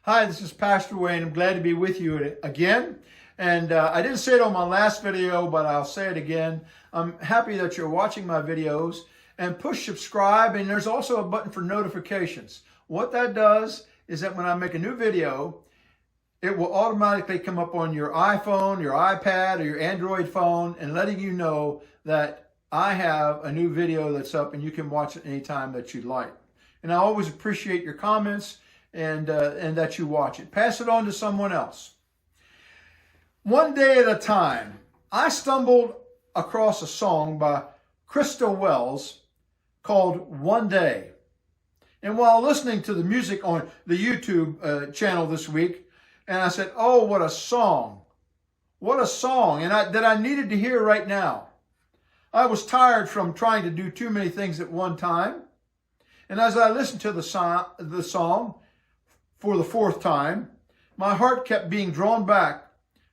Hi, this is Pastor Wayne. I'm glad to be with you again. And I didn't say it on my last video, but I'll say it again. I'm happy that you're watching my videos, and push subscribe, and there's also a button for notifications. What that does is that when I make a new video, it will automatically come up on your iPhone, your iPad, or your Android phone, and letting you know that I have a new video that's up and you can watch it anytime that you'd like. And I always appreciate your comments and that you watch it. Pass it on to someone else. One day at a time, I stumbled across a song by Crystal Wells called One Day. And while listening to the music on the YouTube channel this week, and I said, oh, what a song. What a song. And that I needed to hear right now. I was tired from trying to do too many things at one time. And as I listened to the song for the fourth time, my heart kept being drawn back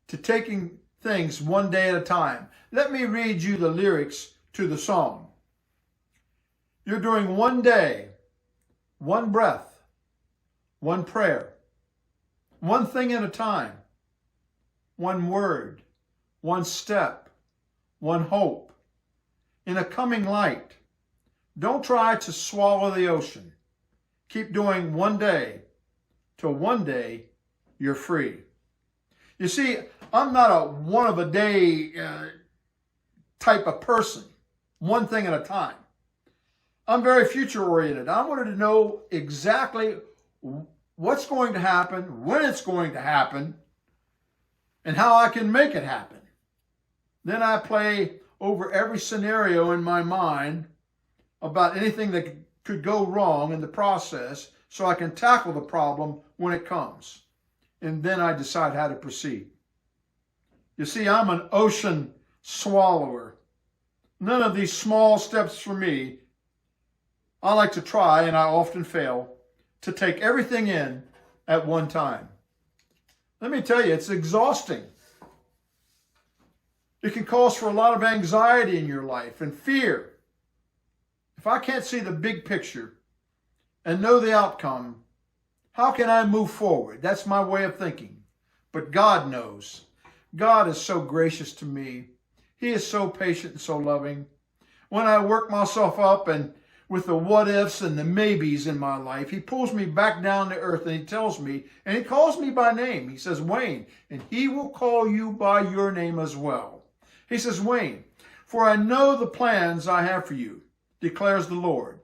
to taking things one day at a time. Let me read you the lyrics to the song. You're doing one day, one breath, one prayer, one thing at a time, one word, one step, one hope, in a coming light. Don't try to swallow the ocean. Keep doing one day till one day you're free. You see, I'm not a one of a day type of person, one thing at a time. I'm very future oriented. I wanted to know exactly what's going to happen, when it's going to happen, and how I can make it happen. Then I play over every scenario in my mind about anything that could go wrong in the process so I can tackle the problem when it comes. And then I decide how to proceed. You see, I'm an ocean swallower. None of these small steps for me. I like to try, and I often fail, to take everything in at one time. Let me tell you, it's exhausting. It can cause for a lot of anxiety in your life and fear. If I can't see the big picture and know the outcome, how can I move forward? That's my way of thinking. But God knows. God is so gracious to me. He is so patient and so loving. When I work myself up and with the what ifs and the maybes in my life, He pulls me back down to earth, and He tells me, and He calls me by name. He says, Wayne, and He will call you by your name as well. He says, Wayne, for I know the plans I have for you, declares the Lord.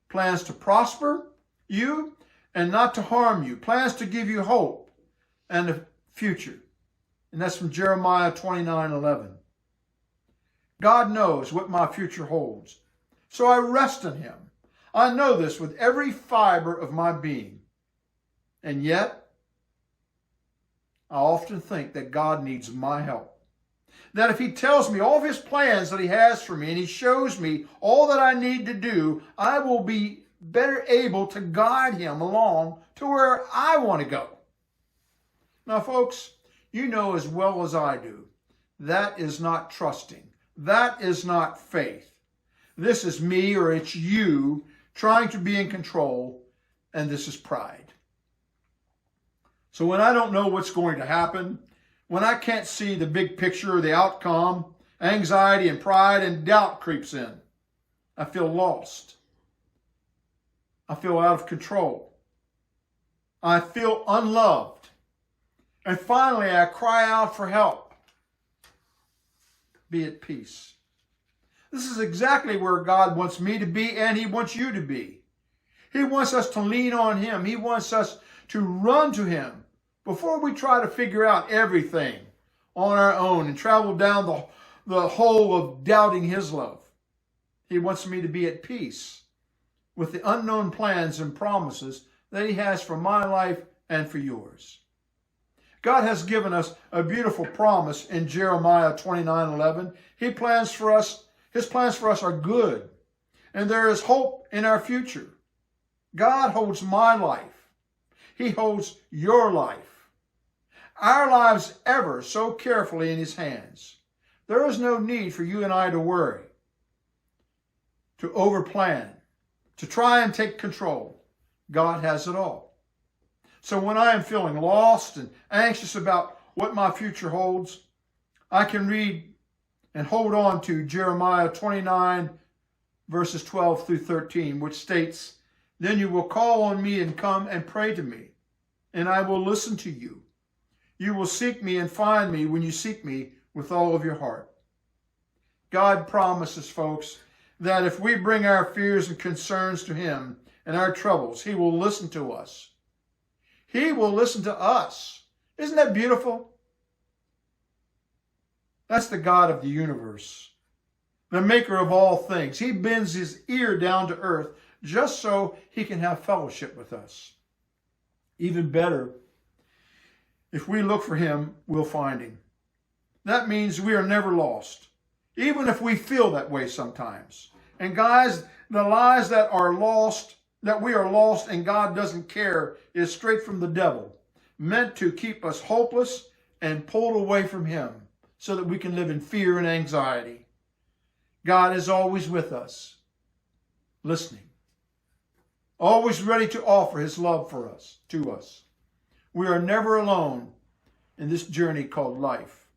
Plans to prosper you and not to harm you. Plans to give you hope and a future. And that's from Jeremiah 29:11. God knows what my future holds. So I rest in Him. I know this with every fiber of my being. And yet, I often think that God needs my help. That if He tells me all of His plans that He has for me, and He shows me all that I need to do, I will be better able to guide Him along to where I want to go. Now, folks, you know as well as I do, that is not trusting. That is not faith. This is me, or it's you, trying to be in control, and this is pride. So when I don't know what's going to happen, when I can't see the big picture or the outcome, anxiety and pride and doubt creeps in. I feel lost. I feel out of control. I feel unloved. And finally, I cry out for help. Be at peace. This is exactly where God wants me to be, and He wants you to be. He wants us to lean on Him. He wants us to run to Him before we try to figure out everything on our own and travel down the hole of doubting His love. He wants me to be at peace with the unknown plans and promises that He has for my life and for yours. God has given us a beautiful promise in Jeremiah 29:11. His plans for us are good, and there is hope in our future. God holds my life. He holds your life. Our lives ever so carefully in His hands. There is no need for you and I to worry, to overplan, to try and take control. God has it all. So when I am feeling lost and anxious about what my future holds, I can read and hold on to Jeremiah 29, verses 12 through 13, which states, "Then you will call on me and come and pray to me, and I will listen to you. You will seek me and find me when you seek me with all of your heart." God promises, folks, that if we bring our fears and concerns to him and our troubles, he will listen to us. He will listen to us. Isn't that beautiful? That's the God of the universe, the maker of all things. He bends his ear down to earth just so he can have fellowship with us. Even better, if we look for him, we'll find him. That means we are never lost, even if we feel that way sometimes. And guys, the lies that we are lost and God doesn't care is straight from the devil, meant to keep us hopeless and pulled away from him so that we can live in fear and anxiety. God is always with us, listening, always ready to offer his love for us, to us. We are never alone in this journey called life.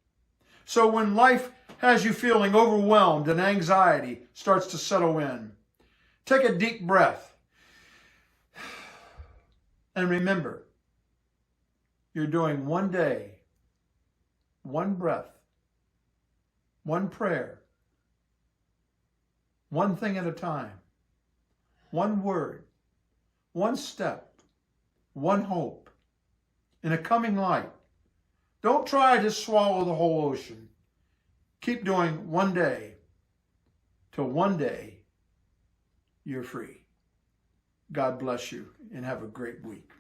So when life has you feeling overwhelmed and anxiety starts to settle in, take a deep breath and remember, you're doing one day, one breath, one prayer, one thing at a time, one word, one step, one hope, in a coming light. Don't try to swallow the whole ocean. Keep doing one day till one day you're free. God bless you and have a great week.